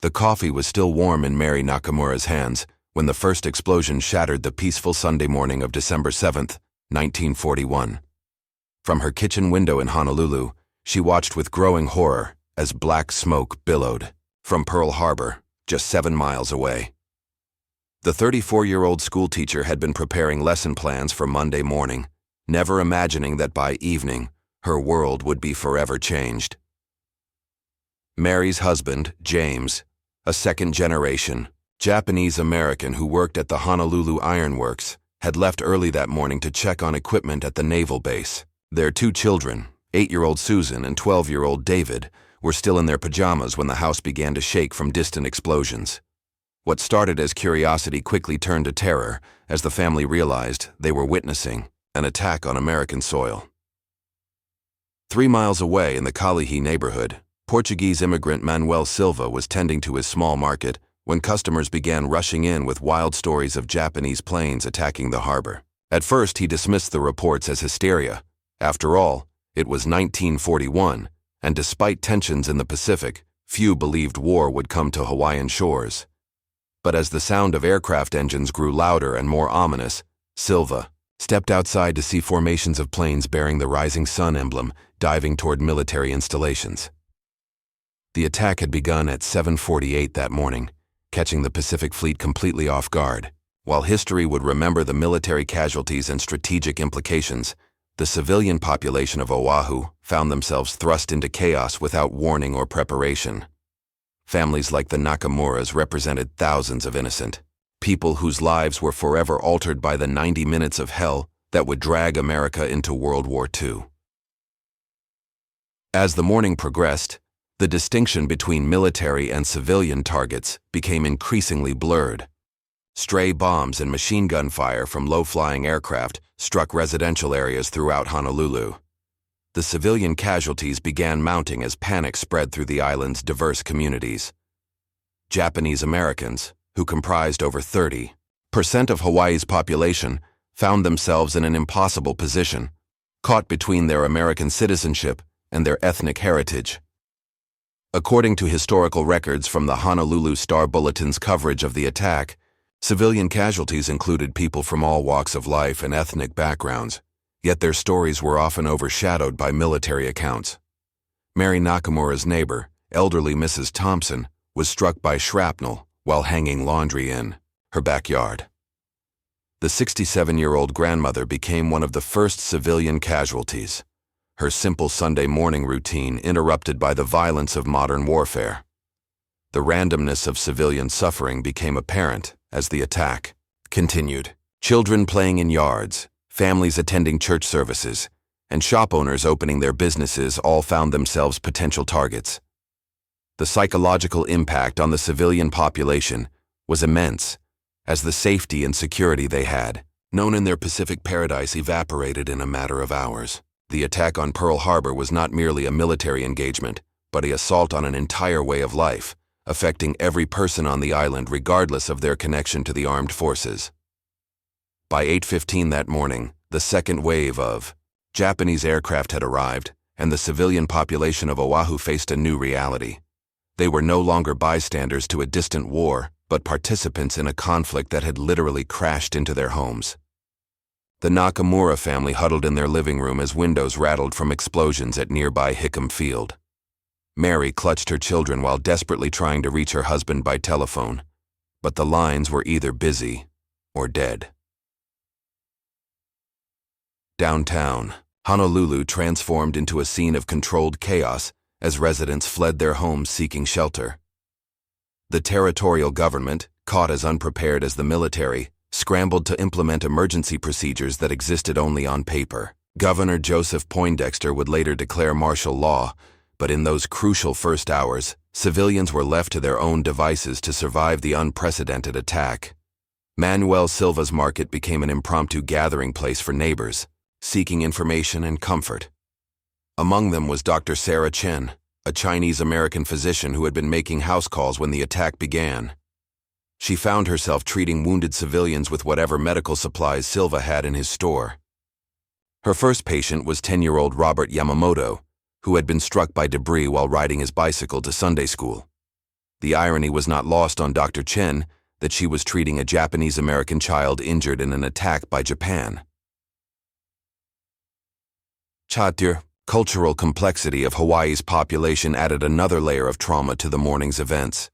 The coffee was still warm in Mary Nakamura's hands when the first explosion shattered the peaceful Sunday morning of December 7th, 1941. From her kitchen window in Honolulu, she watched with growing horror as black smoke billowed from Pearl Harbor, just 7 miles away. The 34-year-old schoolteacher had been preparing lesson plans for Monday morning, never imagining that by evening, her world would be forever changed. Mary's husband, James, a second-generation Japanese-American who worked at the Honolulu Iron Works, had left early that morning to check on equipment at the naval base. Their 2 children, 8-year-old Susan and 12-year-old David, were still in their pajamas when the house began to shake from distant explosions. What started as curiosity quickly turned to terror as the family realized they were witnessing an attack on American soil. 3 miles away in the Kalihi neighborhood, Portuguese immigrant Manuel Silva was tending to his small market when customers began rushing in with wild stories of Japanese planes attacking the harbor. At first, he dismissed the reports as hysteria. After all, it was 1941, and despite tensions in the Pacific, few believed war would come to Hawaiian shores. But as the sound of aircraft engines grew louder and more ominous, Silva stepped outside to see formations of planes bearing the rising sun emblem diving toward military installations. The attack had begun at 7:48 that morning, catching the Pacific Fleet completely off guard. While history would remember the military casualties and strategic implications, the civilian population of Oahu found themselves thrust into chaos without warning or preparation. Families like the Nakamuras represented thousands of innocent people whose lives were forever altered by the 90 minutes of hell that would drag America into World War II. As the morning progressed, the distinction between military and civilian targets became increasingly blurred. Stray bombs and machine gun fire from low-flying aircraft struck residential areas throughout Honolulu. The civilian casualties began mounting as panic spread through the island's diverse communities. Japanese Americans, who comprised over 30% of Hawaii's population, found themselves in an impossible position, caught between their American citizenship and their ethnic heritage. According to historical records from the Honolulu Star Bulletin's coverage of the attack, civilian casualties included people from all walks of life and ethnic backgrounds, yet their stories were often overshadowed by military accounts. Mary Nakamura's neighbor, elderly Mrs. Thompson, was struck by shrapnel while hanging laundry in her backyard. The 67-year-old grandmother became one of the first civilian casualties, her simple Sunday morning routine interrupted by the violence of modern warfare. The randomness of civilian suffering became apparent as the attack continued. Children playing in yards, families attending church services, and shop owners opening their businesses all found themselves potential targets. The psychological impact on the civilian population was immense, as the safety and security they had, known in their Pacific paradise, evaporated in a matter of hours. The attack on Pearl Harbor was not merely a military engagement, but an assault on an entire way of life, affecting every person on the island regardless of their connection to the armed forces. By 8:15 that morning, the second wave of Japanese aircraft had arrived, and the civilian population of Oahu faced a new reality. They were no longer bystanders to a distant war, but participants in a conflict that had literally crashed into their homes. The Nakamura family huddled in their living room as windows rattled from explosions at nearby Hickam Field. Mary clutched her children while desperately trying to reach her husband by telephone, but the lines were either busy or dead. Downtown, Honolulu transformed into a scene of controlled chaos as residents fled their homes seeking shelter. The territorial government, caught as unprepared as the military, scrambled to implement emergency procedures that existed only on paper. Governor Joseph Poindexter would later declare martial law, but in those crucial first hours, civilians were left to their own devices to survive the unprecedented attack. Manuel Silva's market became an impromptu gathering place for neighbors, seeking information and comfort. Among them was Dr. Sarah Chen, a Chinese-American physician who had been making house calls when the attack began. She found herself treating wounded civilians with whatever medical supplies Silva had in his store. Her first patient was 10-year-old Robert Yamamoto, who had been struck by debris while riding his bicycle to Sunday school. The irony was not lost on Dr. Chen that she was treating a Japanese-American child injured in an attack by Japan. Chatur, cultural complexity of Hawaii's population added another layer of trauma to the morning's events.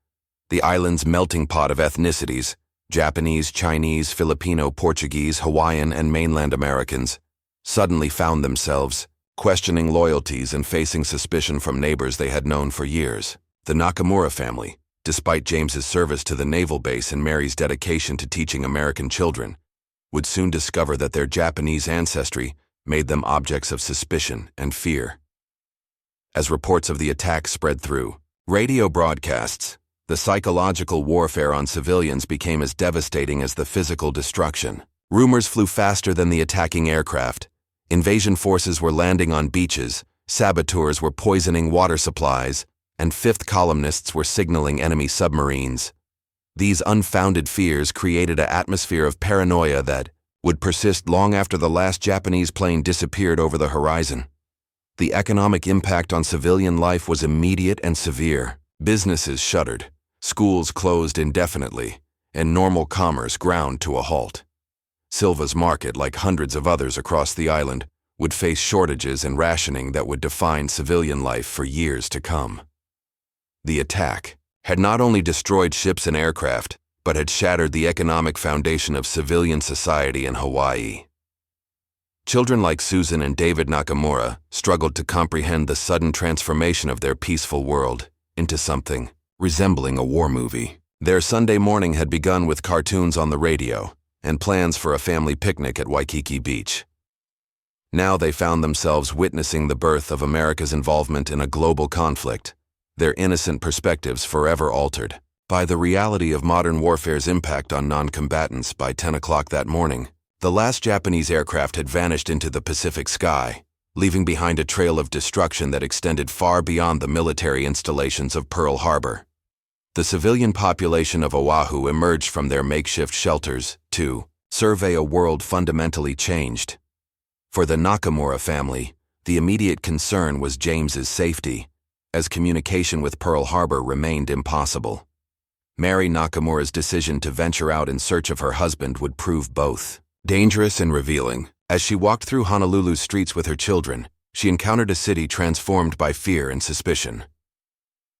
The island's melting pot of ethnicities, Japanese, Chinese, Filipino, Portuguese, Hawaiian, and mainland Americans, suddenly found themselves questioning loyalties and facing suspicion from neighbors they had known for years. The Nakamura family, despite James's service to the naval base and Mary's dedication to teaching American children, would soon discover that their Japanese ancestry made them objects of suspicion and fear. As reports of the attack spread through radio broadcasts, the psychological warfare on civilians became as devastating as the physical destruction. Rumors flew faster than the attacking aircraft. Invasion forces were landing on beaches, saboteurs were poisoning water supplies, and fifth columnists were signaling enemy submarines. These unfounded fears created an atmosphere of paranoia that would persist long after the last Japanese plane disappeared over the horizon. The economic impact on civilian life was immediate and severe. Businesses shuttered, schools closed indefinitely, and normal commerce ground to a halt. Silva's market, like hundreds of others across the island, would face shortages and rationing that would define civilian life for years to come. The attack had not only destroyed ships and aircraft, but had shattered the economic foundation of civilian society in Hawaii. Children like Susan and David Nakamura struggled to comprehend the sudden transformation of their peaceful world into something resembling a war movie. Their Sunday morning had begun with cartoons on the radio and plans for a family picnic at Waikiki Beach. Now they found themselves witnessing the birth of America's involvement in a global conflict, their innocent perspectives forever altered by the reality of modern warfare's impact on non-combatants. By 10 o'clock that morning, the last Japanese aircraft had vanished into the Pacific sky, leaving behind a trail of destruction that extended far beyond the military installations of Pearl Harbor. The civilian population of Oahu emerged from their makeshift shelters to survey a world fundamentally changed. For the Nakamura family, the immediate concern was James's safety, as communication with Pearl Harbor remained impossible. Mary Nakamura's decision to venture out in search of her husband would prove both dangerous and revealing. As she walked through Honolulu's streets with her children, she encountered a city transformed by fear and suspicion.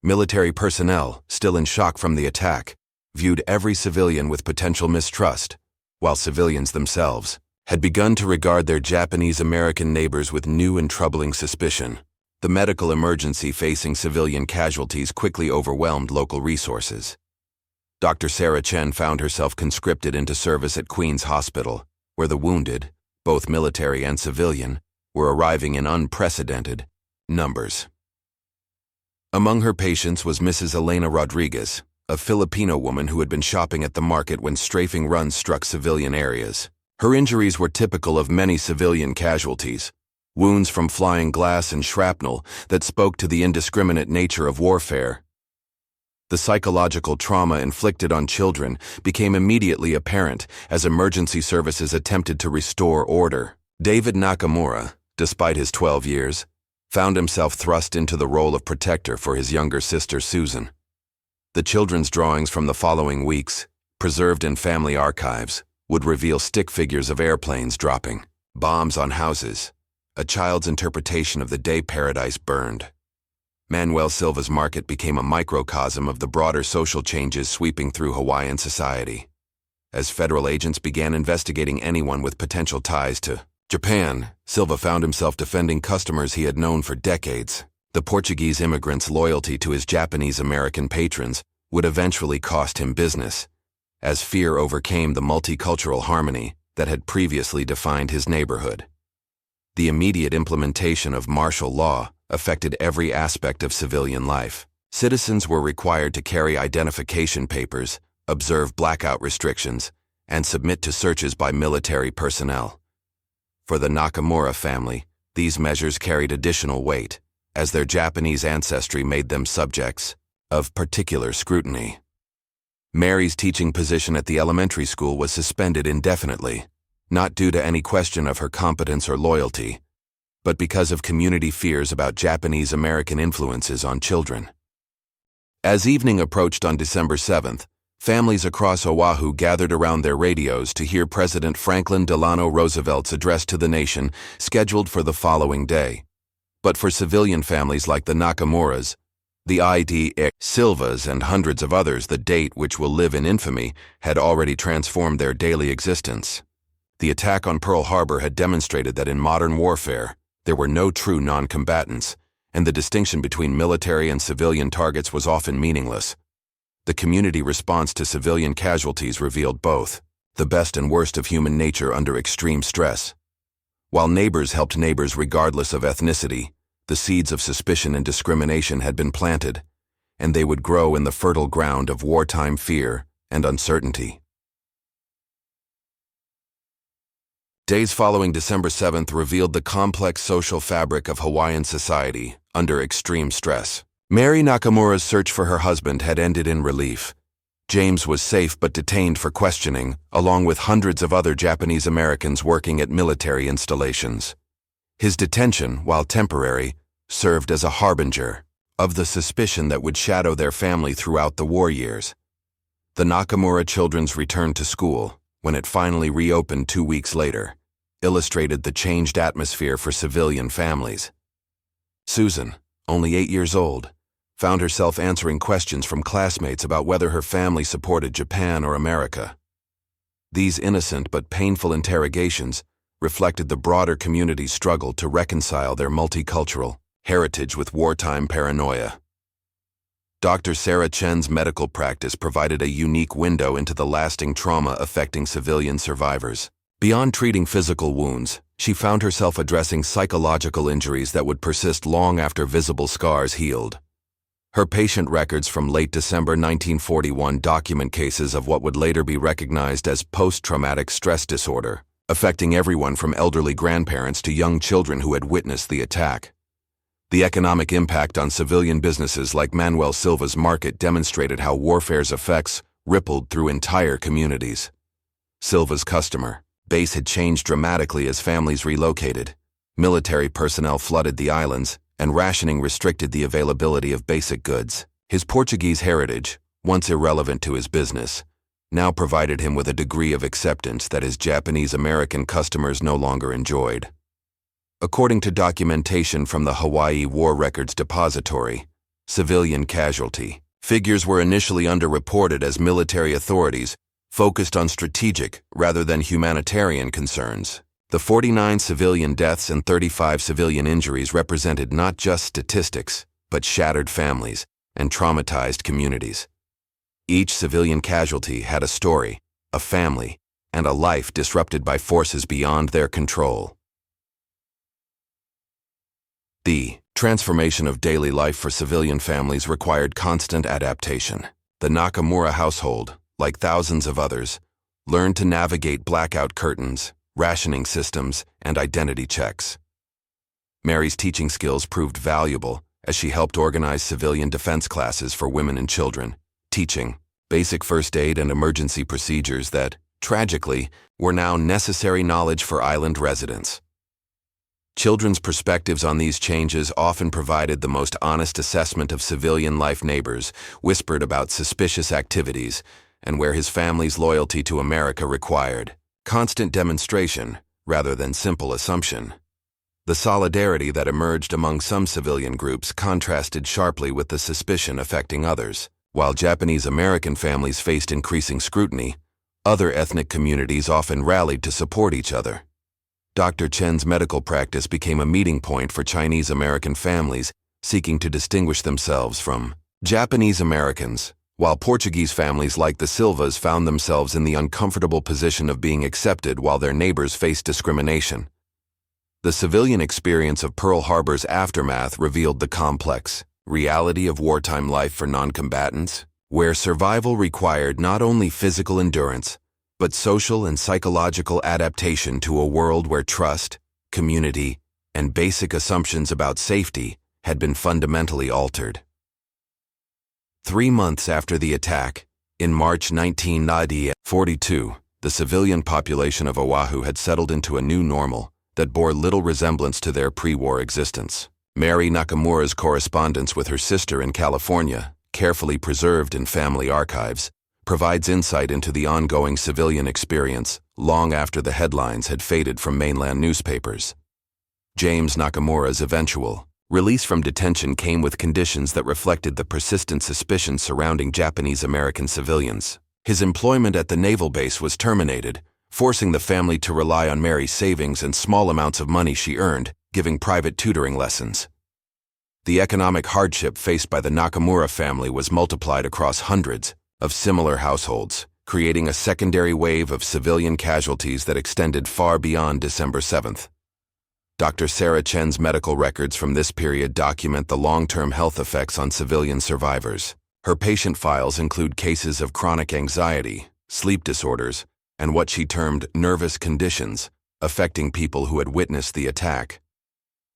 Military personnel, still in shock from the attack, viewed every civilian with potential mistrust, while civilians themselves had begun to regard their Japanese-American neighbors with new and troubling suspicion. The medical emergency facing civilian casualties quickly overwhelmed local resources. Dr. Sarah Chen found herself conscripted into service at Queen's Hospital, where the wounded, both military and civilian, were arriving in unprecedented numbers. Among her patients was Mrs. Elena Rodriguez, a Filipino woman who had been shopping at the market when strafing runs struck civilian areas. Her injuries were typical of many civilian casualties, wounds from flying glass and shrapnel that spoke to the indiscriminate nature of warfare. The psychological trauma inflicted on children became immediately apparent as emergency services attempted to restore order. David Nakamura, despite his 12 years, found himself thrust into the role of protector for his younger sister Susan. The children's drawings from the following weeks, preserved in family archives, would reveal stick figures of airplanes dropping, bombs on houses, a child's interpretation of the day paradise burned. Manuel Silva's market became a microcosm of the broader social changes sweeping through Hawaiian society. As federal agents began investigating anyone with potential ties to Japan, Silva found himself defending customers he had known for decades. The Portuguese immigrant's loyalty to his Japanese-American patrons would eventually cost him business, as fear overcame the multicultural harmony that had previously defined his neighborhood. The immediate implementation of martial law affected every aspect of civilian life. Citizens were required to carry identification papers, observe blackout restrictions, and submit to searches by military personnel. For the Nakamura family, these measures carried additional weight, as their Japanese ancestry made them subjects of particular scrutiny. Mary's teaching position at the elementary school was suspended indefinitely, not due to any question of her competence or loyalty, but because of community fears about Japanese-American influences on children. As evening approached on December 7th, families across Oahu gathered around their radios to hear President Franklin Delano Roosevelt's address to the nation, scheduled for the following day. But for civilian families like the Nakamuras, the I.D. Silvas, and hundreds of others, the date, which will live in infamy, had already transformed their daily existence. The attack on Pearl Harbor had demonstrated that in modern warfare, there were no true non-combatants, and the distinction between military and civilian targets was often meaningless. The community response to civilian casualties revealed both, the best and worst of human nature under extreme stress. While neighbors helped neighbors regardless of ethnicity, the seeds of suspicion and discrimination had been planted, and they would grow in the fertile ground of wartime fear and uncertainty. Days following December 7th revealed the complex social fabric of Hawaiian society under extreme stress. Mary Nakamura's search for her husband had ended in relief. James was safe but detained for questioning, along with hundreds of other Japanese Americans working at military installations. His detention, while temporary, served as a harbinger of the suspicion that would shadow their family throughout the war years. The Nakamura children's return to school, when it finally reopened 2 weeks later, illustrated the changed atmosphere for civilian families. Susan, only 8 years old, found herself answering questions from classmates about whether her family supported Japan or America. These innocent but painful interrogations reflected the broader community's struggle to reconcile their multicultural heritage with wartime paranoia. Dr. Sarah Chen's medical practice provided a unique window into the lasting trauma affecting civilian survivors. Beyond treating physical wounds, she found herself addressing psychological injuries that would persist long after visible scars healed. Her patient records from late December 1941 document cases of what would later be recognized as post-traumatic stress disorder, affecting everyone from elderly grandparents to young children who had witnessed the attack. The economic impact on civilian businesses like Manuel Silva's market demonstrated how warfare's effects rippled through entire communities. Silva's customer base had changed dramatically as families relocated. Military personnel flooded the islands, and rationing restricted the availability of basic goods. His Portuguese heritage, once irrelevant to his business, now provided him with a degree of acceptance that his Japanese-American customers no longer enjoyed. According to documentation from the Hawaii War Records Depository, civilian casualty figures were initially underreported as military authorities focused on strategic rather than humanitarian concerns. The 49 civilian deaths and 35 civilian injuries represented not just statistics, but shattered families and traumatized communities. Each civilian casualty had a story, a family, and a life disrupted by forces beyond their control. The transformation of daily life for civilian families required constant adaptation. The Nakamura household, like thousands of others, learned to navigate blackout curtains, rationing systems, and identity checks. Mary's teaching skills proved valuable as she helped organize civilian defense classes for women and children, teaching basic first aid and emergency procedures that, tragically, were now necessary knowledge for island residents. Children's perspectives on these changes often provided the most honest assessment of civilian life. Neighbors whispered about suspicious activities and where his family's loyalty to America required constant demonstration rather than simple assumption. The solidarity that emerged among some civilian groups contrasted sharply with the suspicion affecting others. While Japanese-American families faced increasing scrutiny, other ethnic communities often rallied to support each other. Dr. Chen's medical practice became a meeting point for Chinese-American families seeking to distinguish themselves from Japanese Americans, while Portuguese families like the Silvas found themselves in the uncomfortable position of being accepted while their neighbors faced discrimination. The civilian experience of Pearl Harbor's aftermath revealed the complex reality of wartime life for non-combatants, where survival required not only physical endurance, but social and psychological adaptation to a world where trust, community, and basic assumptions about safety had been fundamentally altered. 3 months after the attack, in March 1942, the civilian population of Oahu had settled into a new normal that bore little resemblance to their pre-war existence. Mary Nakamura's correspondence with her sister in California carefully preserved in family archives, provides insight into the ongoing civilian experience long after the headlines had faded from mainland newspapers. James Nakamura's eventual release from detention came with conditions that reflected the persistent suspicion surrounding Japanese-American civilians. His employment at the naval base was terminated, forcing the family to rely on Mary's savings and small amounts of money she earned, giving private tutoring lessons. The economic hardship faced by the Nakamura family was multiplied across hundreds of similar households, creating a secondary wave of civilian casualties that extended far beyond December 7th. Dr. Sarah Chen's medical records from this period document the long-term health effects on civilian survivors. Her patient files include cases of chronic anxiety, sleep disorders, and what she termed nervous conditions, affecting people who had witnessed the attack.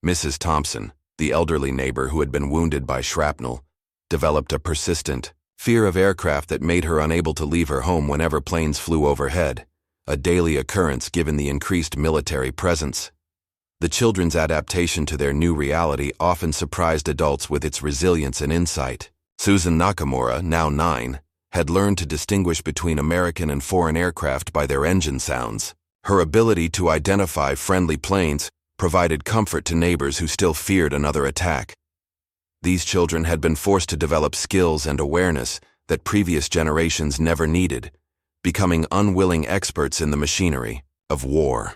Mrs. Thompson, the elderly neighbor who had been wounded by shrapnel, developed a persistent fear of aircraft that made her unable to leave her home whenever planes flew overhead, a daily occurrence given the increased military presence. The children's adaptation to their new reality often surprised adults with its resilience and insight. Susan Nakamura, now 9, had learned to distinguish between American and foreign aircraft by their engine sounds. Her ability to identify friendly planes provided comfort to neighbors who still feared another attack. These children had been forced to develop skills and awareness that previous generations never needed, becoming unwilling experts in the machinery of war.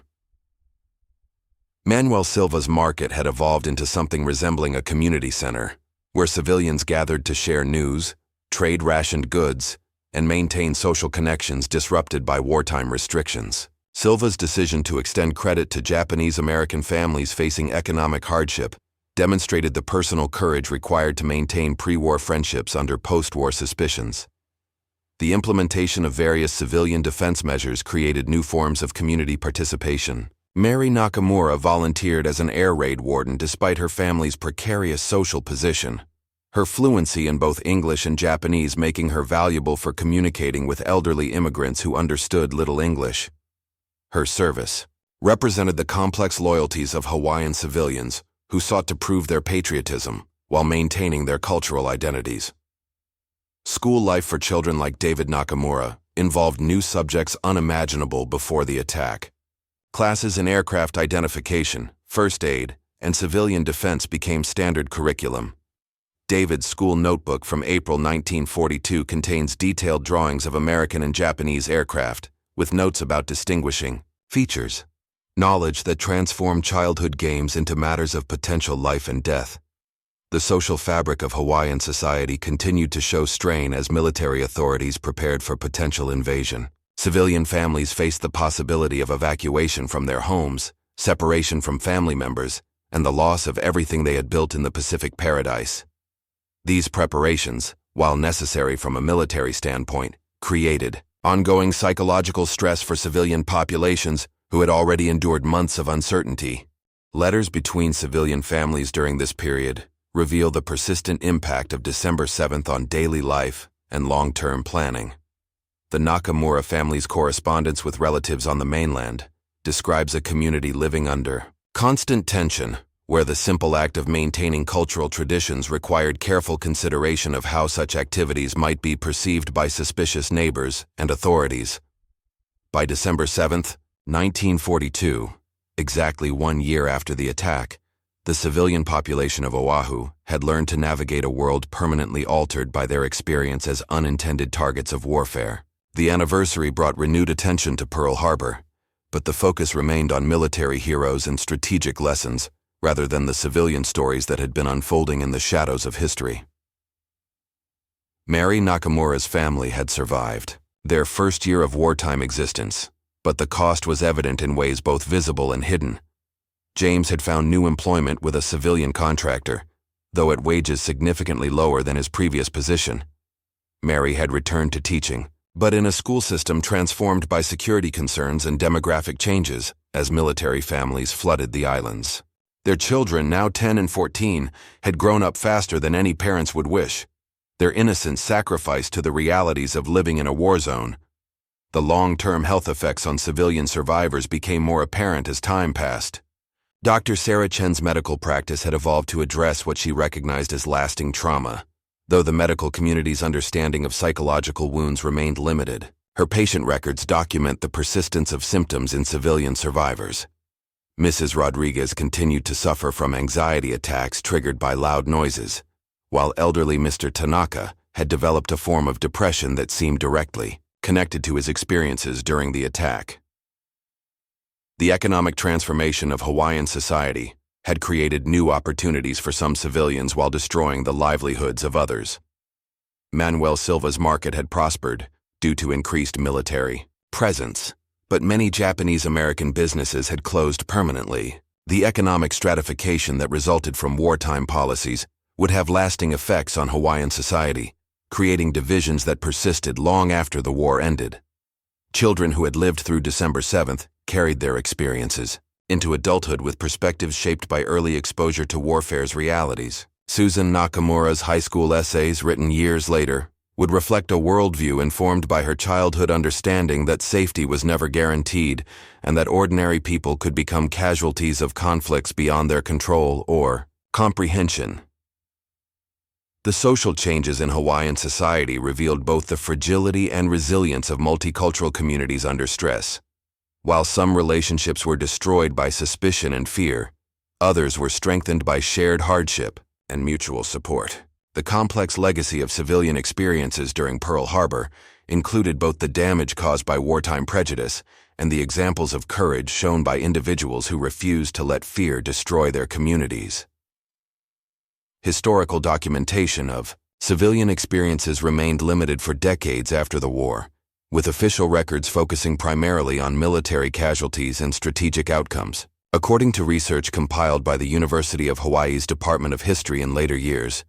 Manuel Silva's market had evolved into something resembling a community center, where civilians gathered to share news, trade rationed goods, and maintain social connections disrupted by wartime restrictions. Silva's decision to extend credit to Japanese-American families facing economic hardship demonstrated the personal courage required to maintain pre-war friendships under post-war suspicions. The implementation of various civilian defense measures created new forms of community participation. Mary Nakamura volunteered as an air raid warden despite her family's precarious social position, her fluency in both English and Japanese making her valuable for communicating with elderly immigrants who understood little English. Her service represented the complex loyalties of Hawaiian civilians who sought to prove their patriotism while maintaining their cultural identities. School life for children like David Nakamura involved new subjects unimaginable before the attack. Classes in aircraft identification, first aid, and civilian defense became standard curriculum. David's school notebook from April 1942 contains detailed drawings of American and Japanese aircraft, with notes about distinguishing features. Knowledge that transformed childhood games into matters of potential life and death. The social fabric of Hawaiian society continued to show strain as military authorities prepared for potential invasion. Civilian families faced the possibility of evacuation from their homes, separation from family members, and the loss of everything they had built in the Pacific paradise. These preparations, while necessary from a military standpoint, created ongoing psychological stress for civilian populations who had already endured months of uncertainty. Letters between civilian families during this period reveal the persistent impact of December 7th on daily life and long-term planning. The Nakamura family's correspondence with relatives on the mainland describes a community living under constant tension, where the simple act of maintaining cultural traditions required careful consideration of how such activities might be perceived by suspicious neighbors and authorities. By December 7th, 1942, exactly 1 year after the attack, the civilian population of Oahu had learned to navigate a world permanently altered by their experience as unintended targets of warfare. The anniversary brought renewed attention to Pearl Harbor, but the focus remained on military heroes and strategic lessons, rather than the civilian stories that had been unfolding in the shadows of history. Mary Nakamura's family had survived their first year of wartime existence, but the cost was evident in ways both visible and hidden. James had found new employment with a civilian contractor, though at wages significantly lower than his previous position. Mary had returned to teaching, but in a school system transformed by security concerns and demographic changes as military families flooded the islands. Their children, now 10 and 14, had grown up faster than any parents would wish, their innocence sacrificed to the realities of living in a war zone. The long-term health effects on civilian survivors became more apparent as time passed. Dr. Sarah Chen's medical practice had evolved to address what she recognized as lasting trauma, though the medical community's understanding of psychological wounds remained limited. Her patient records document the persistence of symptoms in civilian survivors. Mrs. Rodriguez continued to suffer from anxiety attacks triggered by loud noises, while elderly Mr. Tanaka had developed a form of depression that seemed directly connected to his experiences during the attack. The economic transformation of Hawaiian society had created new opportunities for some civilians while destroying the livelihoods of others. Manuel Silva's market had prospered due to increased military presence, but many Japanese-American businesses had closed permanently. The economic stratification that resulted from wartime policies would have lasting effects on Hawaiian society, creating divisions that persisted long after the war ended. Children who had lived through December 7th carried their experiences into adulthood with perspectives shaped by early exposure to warfare's realities. Susan Nakamura's high school essays, written years later, would reflect a worldview informed by her childhood understanding that safety was never guaranteed and that ordinary people could become casualties of conflicts beyond their control or comprehension. The social changes in Hawaiian society revealed both the fragility and resilience of multicultural communities under stress. While some relationships were destroyed by suspicion and fear, others were strengthened by shared hardship and mutual support. The complex legacy of civilian experiences during Pearl Harbor included both the damage caused by wartime prejudice and the examples of courage shown by individuals who refused to let fear destroy their communities. Historical documentation of civilian experiences remained limited for decades after the war, with official records focusing primarily on military casualties and strategic outcomes. According to research compiled by the University of Hawaii's Department of History in later years,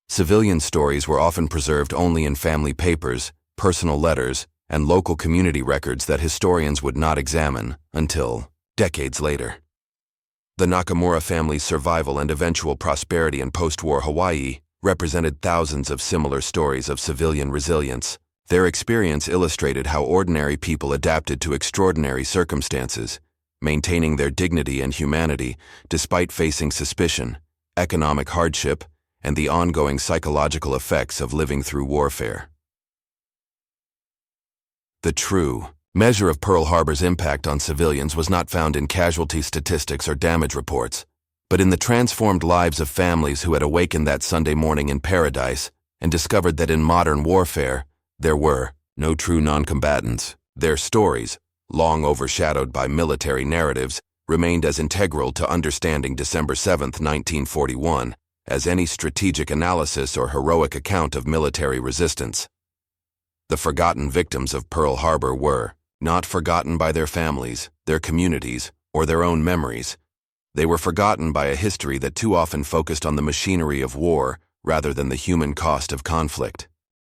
civilian stories were often preserved only in family papers, personal letters, and local community records that historians would not examine until decades later. The Nakamura family's survival and eventual prosperity in post-war Hawaii represented thousands of similar stories of civilian resilience. Their experience illustrated how ordinary people adapted to extraordinary circumstances, maintaining their dignity and humanity despite facing suspicion, economic hardship, and the ongoing psychological effects of living through warfare. The true measure of Pearl Harbor's impact on civilians was not found in casualty statistics or damage reports, but in the transformed lives of families who had awakened that Sunday morning in paradise and discovered that in modern warfare, there were no true non-combatants. Their stories, long overshadowed by military narratives, remained as integral to understanding December 7, 1941, as any strategic analysis or heroic account of military resistance. The forgotten victims of Pearl Harbor were not forgotten by their families, their communities, or their own memories. They were forgotten by a history that too often focused on the machinery of war rather than the human cost of conflict.